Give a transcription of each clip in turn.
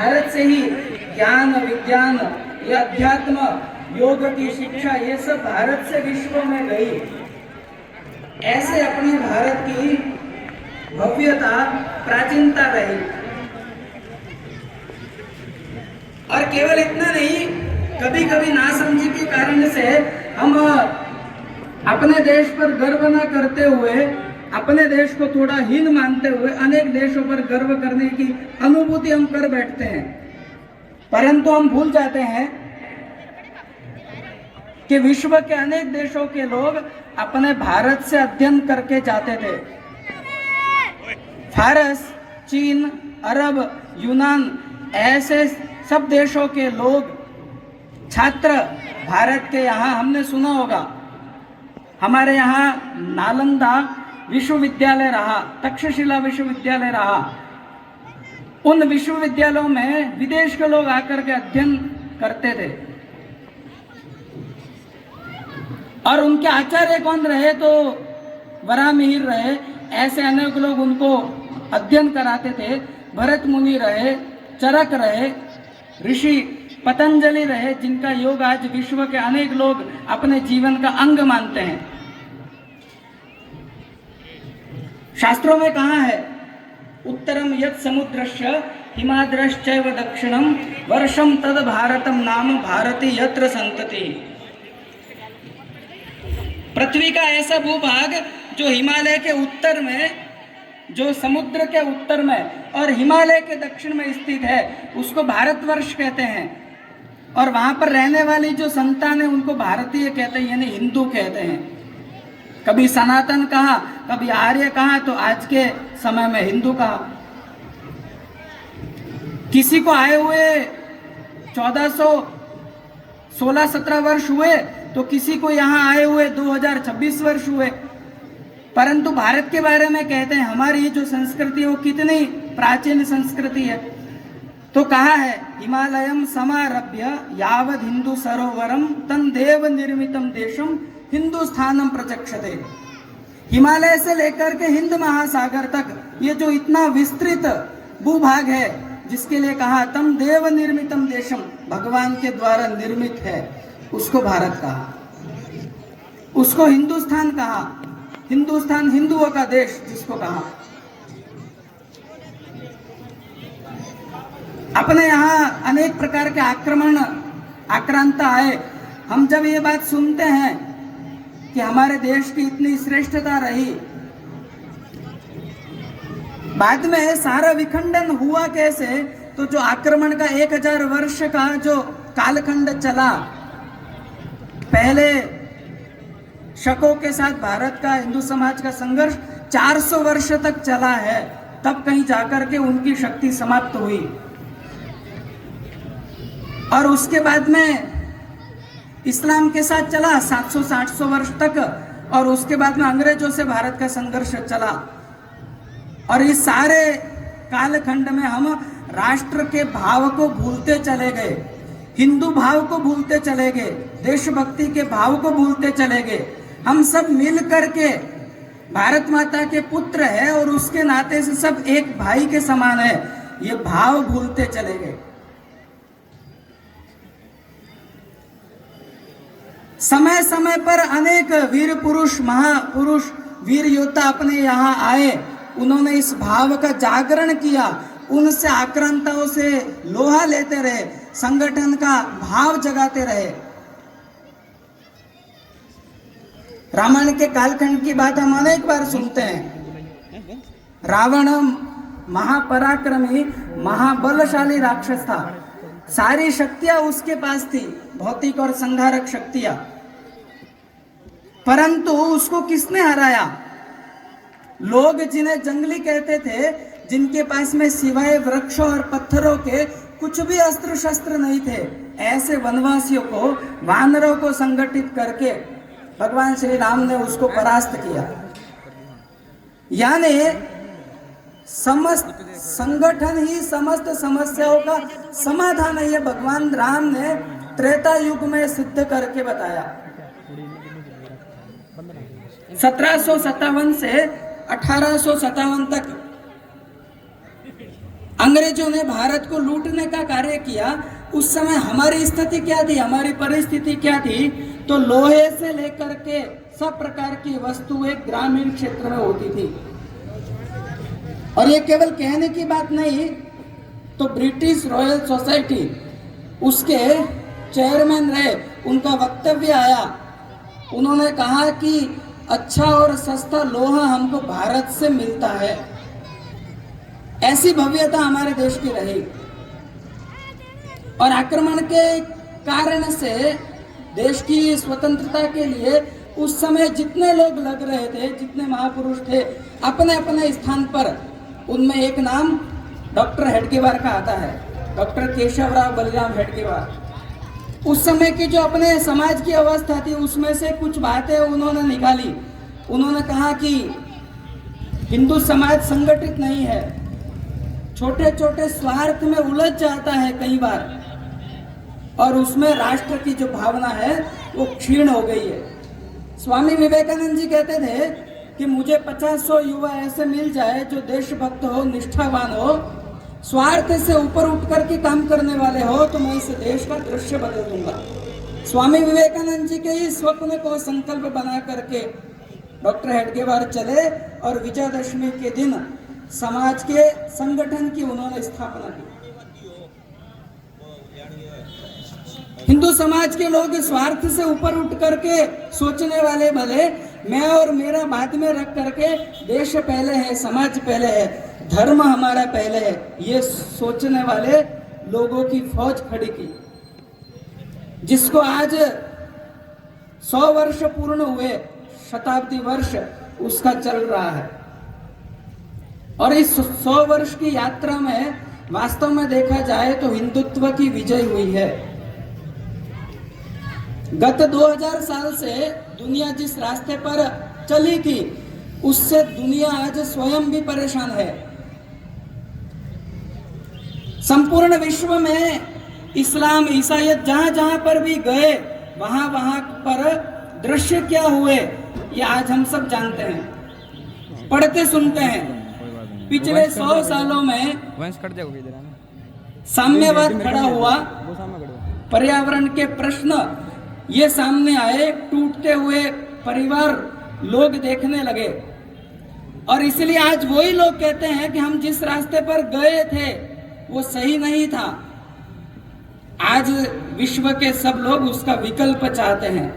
भारत से ही ज्ञान विज्ञान, ये अध्यात्म, योग की शिक्षा, ये सब भारत से विश्व में गई। ऐसे अपने भारत की भव्यता, प्राचीनता रही। और केवल इतना नहीं, कभी कभी नासमझी के कारण से हम अपने देश पर गर्व न करते हुए, अपने देश को थोड़ा हीन मानते हुए अनेक देशों पर गर्व करने की अनुभूति हम कर बैठते हैं। परंतु हम भूल जाते हैं कि विश्व के अनेक देशों के लोग अपने भारत से अध्ययन करके जाते थे। फारस, चीन, अरब, यूनान, ऐसे सब देशों के लोग, छात्र भारत के यहाँ, हमने सुना होगा, हमारे यहाँ नालंदा विश्वविद्यालय रहा, तक्षशिला विश्वविद्यालय रहा। उन विश्वविद्यालयों में विदेश के लोग आकर के अध्ययन करते थे। और उनके आचार्य कौन रहे? तो वराहमिहिर रहे। ऐसे अनेक लोग उनको अध्ययन कराते थे। भरत मुनि रहे, चरक रहे, ऋषि पतंजलि रहे, जिनका योग आज विश्व के अनेक लोग अपने जीवन का अंग मानते हैं। शास्त्रों में कहा है, उत्तरम यत् समुद्रस्य हिमाद्रश्चैव दक्षिणम वर्षम तद भारतम नाम भारती यत्र संतति। पृथ्वी का ऐसा भूभाग जो हिमालय के उत्तर में, जो समुद्र के उत्तर में और हिमालय के दक्षिण में स्थित है, उसको भारतवर्ष कहते हैं। और वहां पर रहने वाली जो संतान है उनको भारतीय कहते हैं, यानी हिंदू कहते हैं। कभी सनातन कहा, कभी आर्य कहा, तो आज के समय में हिंदू कहा। किसी को आए हुए 1416-17 वर्ष हुए, तो किसी को यहाँ आए हुए 2026 वर्ष हुए। परंतु भारत के बारे में कहते हैं हमारी जो संस्कृति है वो कितनी प्राचीन संस्कृति है। तो कहा है, हिमालयम समारभ्य यावद हिंदू सरोवरम तन देव निर्मितम देशम हिंदुस्थानम प्रचक्षते। हिमालय से लेकर के हिंद महासागर तक ये जो इतना विस्तृत भूभाग है, जिसके लिए कहा तम देव निर्मितम देशम, भगवान के द्वारा निर्मित है, उसको भारत कहा, उसको हिंदुस्तान कहा। हिंदुस्तान हिंदुओं का देश जिसको कहा। अपने यहाँ अनेक प्रकार के आक्रमण, आक्रांता आए। हम जब ये बात सुनते हैं कि हमारे देश की इतनी श्रेष्ठता रही, बाद में सारा विखंडन हुआ कैसे? तो जो आक्रमण का 1000 वर्ष का जो कालखंड चला, पहले शकों के साथ भारत का, हिंदू समाज का संघर्ष 400 वर्ष तक चला है, तब कहीं जाकर के उनकी शक्ति समाप्त हुई। और उसके बाद में इस्लाम के साथ चला 700-800 वर्ष तक, और उसके बाद में अंग्रेजों से भारत का संघर्ष चला। और इस सारे कालखंड में हम राष्ट्र के भाव को भूलते चले गए, हिंदू भाव को भूलते चले गए, देशभक्ति के भाव को भूलते चले गए। हम सब मिल करके भारत माता के पुत्र है और उसके नाते से सब एक भाई के समान है, ये भाव भूलते चले गए। समय समय पर अनेक वीर पुरुष, महापुरुष, वीर योद्धा अपने यहाँ आए, उन्होंने इस भाव का जागरण किया, उनसे आक्रांताओं से लोहा लेते रहे, संगठन का भाव जगाते रहे। रामायण के कालखंड की बात हम अनेक बार सुनते हैं। रावण महापराक्रमी, महाबलशाली राक्षस था, सारी शक्तियां उसके पास थी, भौतिक और संहारक शक्तियां। परंतु उसको किसने हराया? लोग जिन्हें जंगली कहते थे, जिनके पास में सिवाय वृक्षों और पत्थरों के कुछ भी अस्त्र शस्त्र नहीं थे, ऐसे वनवासियों को, वानरों को संगठित करके भगवान श्री राम ने उसको परास्त किया। यानी समस्त संगठन ही समस्त समस्याओं का समाधान है, ये भगवान राम ने त्रेता युग में सिद्ध करके बताया। 1757 से 1857 तक अंग्रेजों ने भारत को लूटने का कार्य किया, उस समय हमारी स्थिति क्या थी, हमारी परिस्थिति क्या थी? तो लोहे से लेकर के सब प्रकार की वस्तुएं ग्रामीण क्षेत्र में होती थी। और ये केवल कहने की बात नहीं, तो ब्रिटिश रॉयल सोसाइटी उसके चेयरमैन रहे, उनका वक्तव्य आया, उन्होंने कहा कि अच्छा और सस्ता लोहा हमको भारत से मिलता है। ऐसी भव्यता हमारे देश की रही। और आक्रमण के कारण से देश की स्वतंत्रता के लिए उस समय जितने लोग लग रहे थे, जितने महापुरुष थे अपने अपने स्थान पर, उनमें एक नाम डॉक्टर हेडगेवार का आता है, डॉक्टर केशवराव बलिराम हेडगेवार। उस समय की जो अपने समाज की अवस्था थी उसमें से कुछ बातें उन्होंने निकाली। उन्होंने कहा कि हिंदू समाज संगठित नहीं है, छोटे छोटे स्वार्थ में उलझ जाता है कई बार, और उसमें राष्ट्र की जो भावना है वो क्षीण हो गई है। स्वामी विवेकानंद जी कहते थे कि मुझे 50-100 युवा ऐसे मिल जाए जो देशभक्त हो, निष्ठावान हो, स्वार्थ से ऊपर उठकर के काम करने वाले हो, तो मैं इस देश का दृश्य बदल दूंगा। स्वामी विवेकानंद जी के इस स्वप्न को संकल्प बना करके डॉक्टर हेडगेवार चले और विजयदशमी के दिन समाज के संगठन की उन्होंने स्थापना की। हिंदू समाज के लोग स्वार्थ से ऊपर उठ करके सोचने वाले भले, मैं और मेरा बाद में रख करके देश पहले है, समाज पहले है, धर्म हमारा पहले है, ये सोचने वाले लोगों की फौज खड़ी की, जिसको आज 100 वर्ष पूर्ण हुए, शताब्दी वर्ष उसका चल रहा है। और इस 100 वर्ष की यात्रा में वास्तव में देखा जाए तो हिंदुत्व की विजय हुई है। गत 2000 साल से दुनिया जिस रास्ते पर चली थी उससे दुनिया आज स्वयं भी परेशान है। संपूर्ण विश्व में इस्लाम, ईसाईयत जहां जहां पर भी गए वहां वहां पर दृश्य क्या हुए ये आज हम सब जानते हैं, पढ़ते सुनते हैं। पिछले 100 सालों में साम्यवाद खड़ा हुआ, पर्यावरण के प्रश्न ये सामने आए, टूटते हुए परिवार लोग देखने लगे, और इसलिए आज वही लोग कहते हैं कि हम जिस रास्ते पर गए थे वो सही नहीं था। आज विश्व के सब लोग उसका विकल्प चाहते हैं,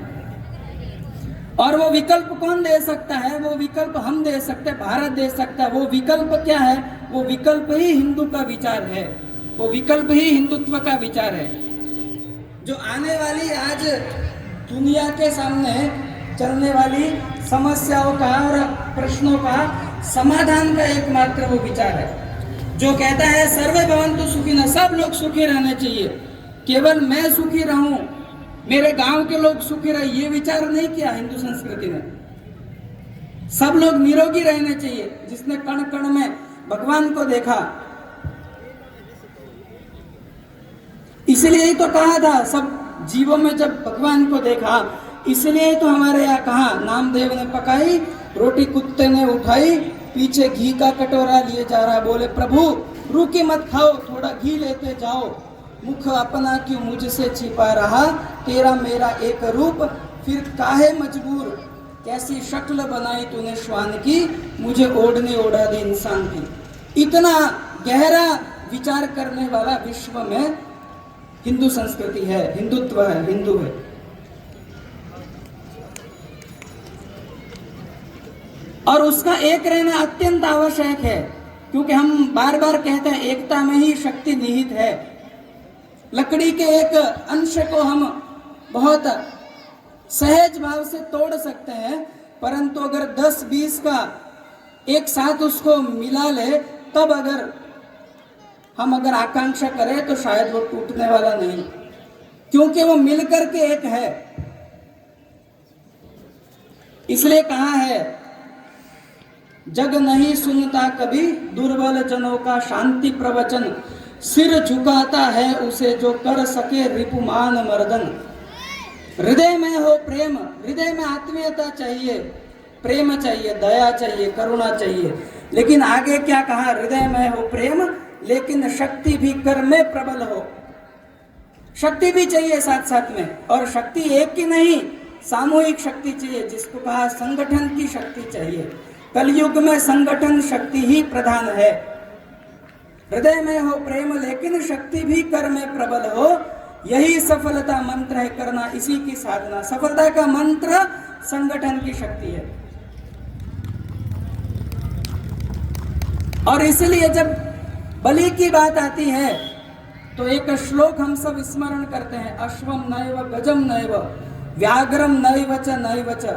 और वो विकल्प कौन दे सकता है? वो विकल्प हम दे सकते हैं, भारत दे सकता है। वो विकल्प क्या है? वो विकल्प ही हिंदू का विचार है, वो विकल्प ही हिंदुत्व का विचार है, जो आने वाली आज दुनिया के सामने चलने वाली समस्याओं का और प्रश्नों का समाधान का एकमात्र वो विचार है, जो कहता है सर्वे भवन्तु सुखिनः, सब लोग सुखी रहने चाहिए, केवल मैं सुखी रहूं, मेरे गांव के लोग सुखी रहे, ये विचार नहीं किया हिंदू संस्कृति ने। सब लोग निरोगी रहने चाहिए, जिसने कण कण में भगवान को देखा। इसलिए ही तो कहा था सब जीवों में जब भगवान को देखा, इसलिए तो हमारे यहाँ कहा नामदेव ने पकाई रोटी, कुत्ते ने उठाई, पीछे घी का कटोरा लिए जा रहा, बोले प्रभु रुकी मत खाओ, थोड़ा घी लेते जाओ, मुख अपना क्यों मुझसे छिपा रहा, तेरा मेरा एक रूप फिर काहे मजबूर, कैसी शक्ल बनाई तूने श्वान की, मुझे ओढ़ने ओढ़ा दे इंसान की। इतना गहरा विचार करने वाला विश्व में हिंदू संस्कृति है, हिंदुत्व है, हिंदू है। और उसका एक रहना अत्यंत आवश्यक है, क्योंकि हम बार बार कहते हैं एकता में ही शक्ति निहित है। लकड़ी के एक अंश को हम बहुत सहज भाव से तोड़ सकते हैं, परंतु अगर 10-20 का एक साथ उसको मिला ले, तब अगर आकांक्षा करें तो शायद वो टूटने वाला नहीं, क्योंकि वो मिलकर के एक है। इसलिए कहा है जग नहीं सुनता कभी दुर्बल जनों का शांति प्रवचन, सिर झुकाता है उसे जो कर सके रिपुमान मर्दन। हृदय में हो प्रेम, हृदय में आत्मीयता चाहिए, प्रेम चाहिए, दया चाहिए, करुणा चाहिए, लेकिन आगे क्या कहा? हृदय में हो प्रेम लेकिन शक्ति भी कर में प्रबल हो। शक्ति भी चाहिए साथ साथ में, और शक्ति एक की नहीं, सामूहिक शक्ति चाहिए, जिसको कहा संगठन की शक्ति चाहिए। कलयुग में संगठन शक्ति ही प्रधान है। हृदय में हो प्रेम लेकिन शक्ति भी कर में प्रबल हो, यही सफलता मंत्र है, करना इसी की साधना। सफलता का मंत्र संगठन की शक्ति है। और इसलिए जब बलि की बात आती है तो एक श्लोक हम सब स्मरण करते हैं, अश्वम नैव गजम नैव व्याघ्रम नैव च।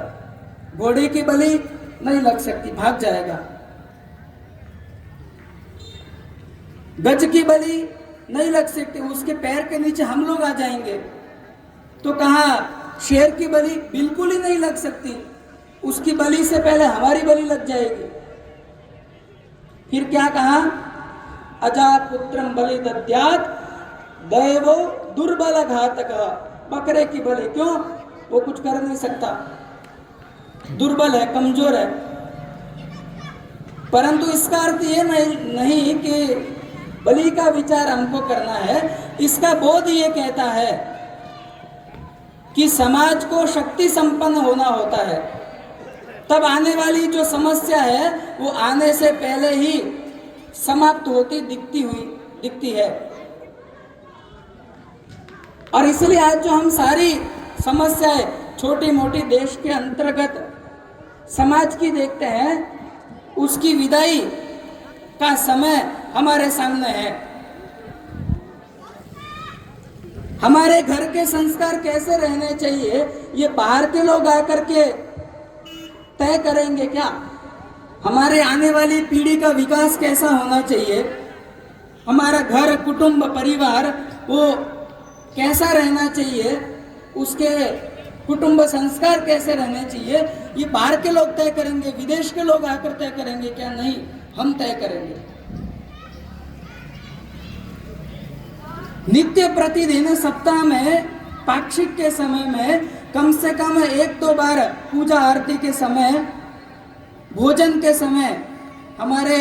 घोड़े की बलि नहीं लग सकती, भाग जाएगा। गज की बलि नहीं लग सकती, उसके पैर के नीचे हम लोग आ जाएंगे। तो कहा शेर की बलि बिल्कुल ही नहीं लग सकती, उसकी बलि से पहले हमारी बलि लग जाएगी। फिर क्या कहा, अजात पुत्रम बलि दद्यात् दैवो दुर्बल घातक। बकरे की बलि क्यों, वो कुछ कर नहीं सकता, दुर्बल है, कमजोर है। परंतु इसका अर्थ ये नहीं कि बलि का विचार हमको करना है। इसका बोध ये कहता है कि समाज को शक्ति संपन्न होना होता है, तब आने वाली जो समस्या है वो आने से पहले ही समाप्त होती दिखती है। और इसलिए आज जो हम सारी समस्याएं छोटी मोटी देश के अंतर्गत समाज की देखते हैं, उसकी विदाई का समय हमारे सामने है। हमारे घर के संस्कार कैसे रहने चाहिए, ये बाहर के लोग आकर के तय करेंगे क्या? हमारे आने वाली पीढ़ी का विकास कैसा होना चाहिए, हमारा घर, कुटुंब, परिवार वो कैसा रहना चाहिए, उसके कुटुंब संस्कार कैसे रहने चाहिए, ये बाहर के लोग तय करेंगे। विदेश के लोग आकर तय करेंगे क्या? नहीं, हम तय करेंगे। नित्य प्रतिदिन सप्ताह में पाक्षिक के समय में कम से कम 1-2 बार पूजा आरती के समय, भोजन के समय, हमारे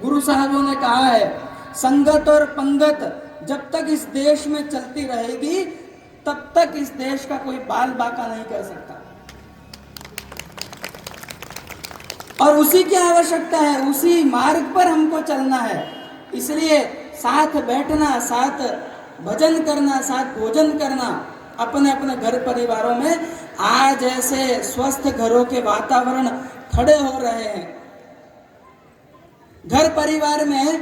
गुरु साहबों ने कहा है, संगत और पंगत जब तक इस देश में चलती रहेगी तब तक इस देश का कोई बाल बाका नहीं कर सकता। और उसी की आवश्यकता है, उसी मार्ग पर हमको चलना है। इसलिए साथ बैठना, साथ भजन करना, साथ भोजन करना अपने अपने घर परिवारों में। आज ऐसे स्वस्थ घरों के वातावरण खड़े हो रहे हैं। घर परिवार में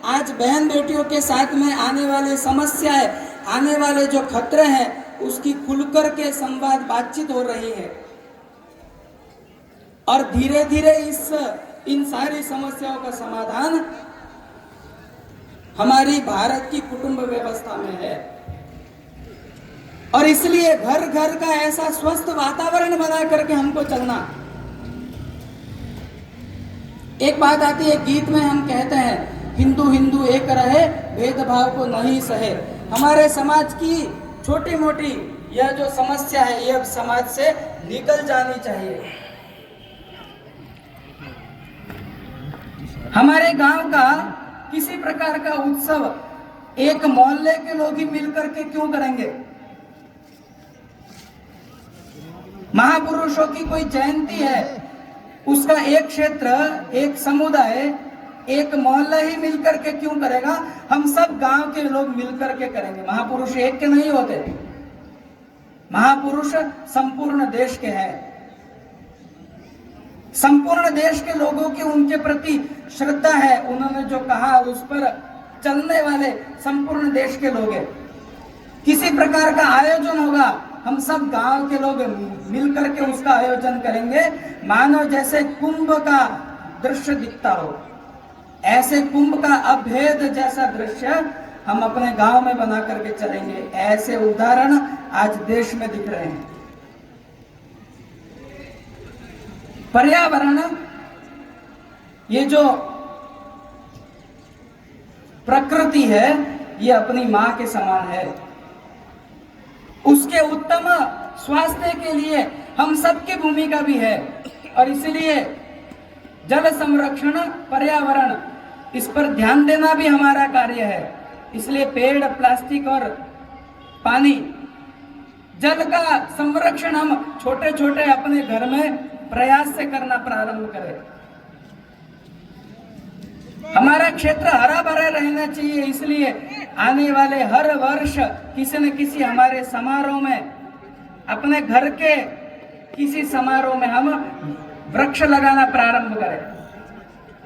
आज बहन बेटियों के साथ में आने वाले समस्याएं, आने वाले जो खतरे हैं, उसकी खुलकर के संवाद बातचीत हो रही है। और धीरे धीरे इन सारी समस्याओं का समाधान हमारी भारत की कुटुंब व्यवस्था में है। और इसलिए घर घर का ऐसा स्वस्थ वातावरण बना करके हमको चलना। एक बात आती है, गीत में हम कहते हैं, हिंदू हिंदू एक रहे, भेदभाव को नहीं सहे। हमारे समाज की छोटी मोटी यह जो समस्या है, यह समाज से निकल जानी चाहिए। हमारे गांव का किसी प्रकार का उत्सव एक मोहल्ले के लोग ही मिलकर के क्यों करेंगे? महापुरुषों की कोई जयंती है, उसका एक क्षेत्र, एक समुदाय, एक मोहल्ला ही मिलकर के क्यों करेगा? हम सब गांव के लोग मिलकर के करेंगे। महापुरुष एक के नहीं होते, महापुरुष संपूर्ण देश के हैं। संपूर्ण देश के लोगों की उनके प्रति श्रद्धा है, उन्होंने जो कहा उस पर चलने वाले संपूर्ण देश के लोग हैं। किसी प्रकार का आयोजन होगा, हम सब गांव के लोग मिलकर के उसका आयोजन करेंगे, मानो जैसे कुंभ का दृश्य दिखता हो। ऐसे कुंभ का अभेद जैसा दृश्य हम अपने गांव में बना करके चलेंगे। ऐसे उदाहरण आज देश में दिख रहे हैं। पर्यावरण, ये जो प्रकृति है, ये अपनी मां के समान है। उसके उत्तम स्वास्थ्य के लिए हम सबकी भूमिका भी है। और इसलिए जल संरक्षण, पर्यावरण इस पर ध्यान देना भी हमारा कार्य है। इसलिए पेड़, प्लास्टिक और पानी, जल का संरक्षण हम छोटे छोटे अपने घर में प्रयास से करना प्रारंभ करें। हमारा क्षेत्र हरा भरा रहना चाहिए, इसलिए आने वाले हर वर्ष किसी न किसी हमारे समारोह में, अपने घर के किसी समारोह में हम वृक्ष लगाना प्रारंभ करें।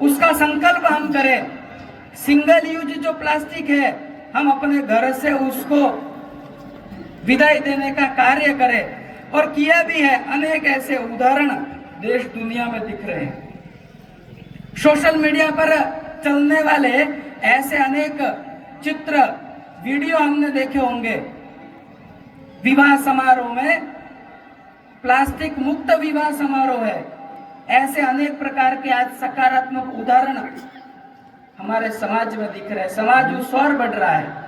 उसका संकल्प हम करें। सिंगल यूज जो प्लास्टिक है, हम अपने घर से उसको विदाई देने का कार्य करें, और किया भी है। अनेक ऐसे उदाहरण देश दुनिया में दिख रहे हैं। सोशल मीडिया पर चलने वाले ऐसे अनेक चित्र, वीडियो हमने देखे होंगे। विवाह समारोह में प्लास्टिक मुक्त विवाह समारोह है। ऐसे अनेक प्रकार के आज सकारात्मक उदाहरण हमारे समाज में दिख रहे हैं। समाज उस ओर बढ़ रहा है।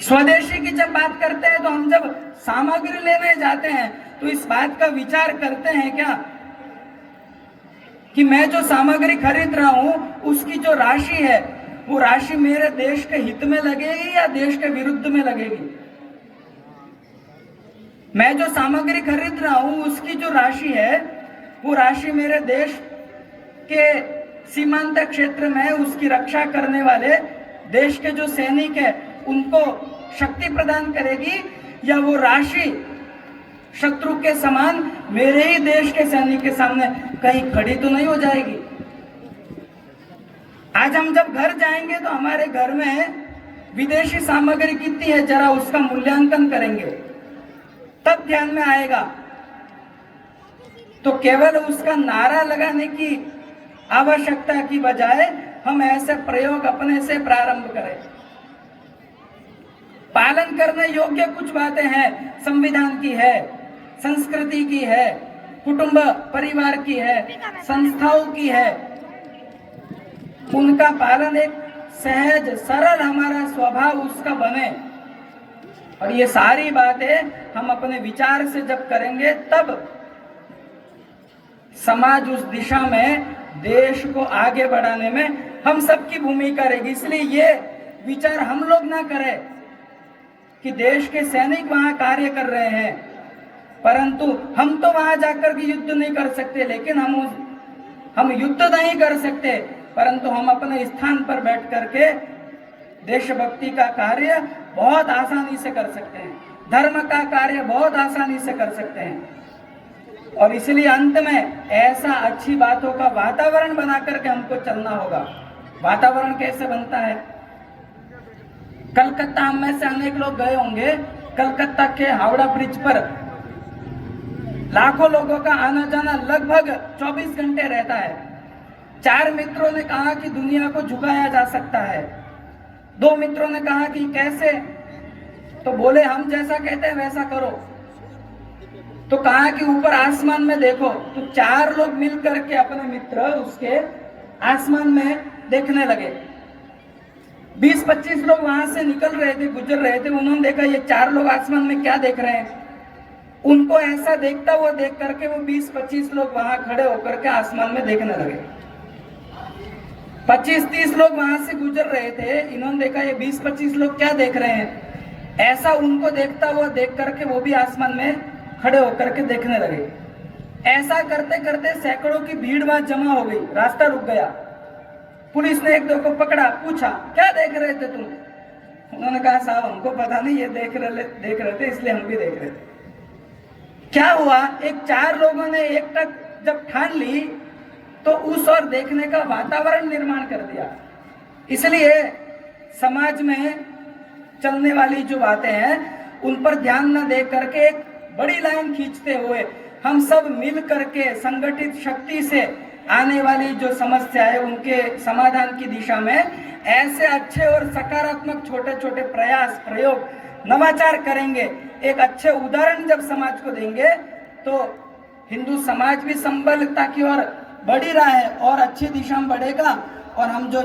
स्वदेशी की जब बात करते हैं तो हम जब सामग्री लेने जाते हैं तो इस बात का विचार करते हैं क्या कि मैं जो सामग्री खरीद रहा हूं उसकी जो राशि है वो राशि मेरे देश के हित में लगेगी या देश के विरुद्ध में लगेगी। मैं जो सामग्री खरीद रहा हूं उसकी जो राशि है वो राशि मेरे देश के सीमांत क्षेत्र में उसकी रक्षा करने वाले देश के जो सैनिक है उनको शक्ति प्रदान करेगी, या वो राशि शत्रु के समान मेरे ही देश के सैनिक के सामने कहीं खड़ी तो नहीं हो जाएगी। आज हम जब घर जाएंगे तो हमारे घर में विदेशी सामग्री कितनी है जरा उसका मूल्यांकन करेंगे, तब ध्यान में आएगा। तो केवल उसका नारा लगाने की आवश्यकता की बजाय हम ऐसे प्रयोग अपने से प्रारंभ करें। पालन करने योग्य कुछ बातें हैं, संविधान की है, संस्कृति की है, कुटुंब परिवार की है, संस्थाओं की है। उनका पालन एक सहज सरल हमारा स्वभाव उसका बने, और ये सारी बातें हम अपने विचार से जब करेंगे तब समाज उस दिशा में देश को आगे बढ़ाने में हम सबकी भूमिका रहेगी। इसलिए ये विचार हम लोग ना करें कि देश के सैनिक वहां कार्य कर रहे हैं, परंतु हम तो वहां जाकर के युद्ध नहीं कर सकते, लेकिन हम युद्ध नहीं कर सकते, परंतु हम अपने स्थान पर बैठ करके देशभक्ति का कार्य बहुत आसानी से कर सकते हैं, धर्म का कार्य बहुत आसानी से कर सकते हैं। और इसलिए अंत में ऐसा अच्छी बातों का वातावरण बना करके हमको चलना होगा। वातावरण कैसे बनता है? कलकत्ता हम में से अनेक लोग गए होंगे। कलकत्ता के हावड़ा ब्रिज पर लाखों लोगों का आना जाना लगभग 24 घंटे रहता है। 4 मित्रों ने कहा कि दुनिया को झुकाया जा सकता है। 2 मित्रों ने कहा कि कैसे? तो बोले हम जैसा कहते हैं वैसा करो। तो कहा कि ऊपर आसमान में देखो। तो 4 लोग मिल करके अपने मित्र उसके आसमान में देखने लगे। 20-25 लोग वहां से निकल रहे थे, गुजर रहे थे। उन्होंने देखा ये 4 लोग आसमान में क्या देख रहे हैं। उनको ऐसा देखता हुआ देख करके वो 20-25 लोग वहां खड़े होकर के आसमान में देखने लगे। 25-30 लोग वहां से गुजर रहे थे। इन्होंने देखा ये 20-25 लोग क्या देख रहे हैं। ऐसा उनको देखता हुआ देख करके वो भी आसमान में खड़े होकर के देखने लगे। ऐसा करते करते सैकड़ों की भीड़ वहां जमा हो गई। रास्ता रुक गया। पुलिस ने 1-2 को पकड़ा, पूछा क्या देख रहे थे तुम? उन्होंने कहा साहब हमको पता नहीं, ये देख रहे थे इसलिए हम भी देख रहे थे। क्या हुआ? 4 लोगों ने एकटक जब ठान ली तो उस और देखने का वातावरण निर्माण कर दिया। इसलिए समाज में चलने वाली जो बातें हैं उन पर ध्यान न दे करके एक बड़ी लाइन खींचते हुए हम सब मिल करके संगठित शक्ति से आने वाली जो समस्या है उनके समाधान की दिशा में ऐसे अच्छे और सकारात्मक छोटे छोटे प्रयास, प्रयोग, नवाचार करेंगे। एक अच्छे उदाहरण जब समाज को देंगे तो हिंदू समाज भी संबलता की ओर बढ़ ही रहा है और अच्छी दिशा में बढ़ेगा। और हम जो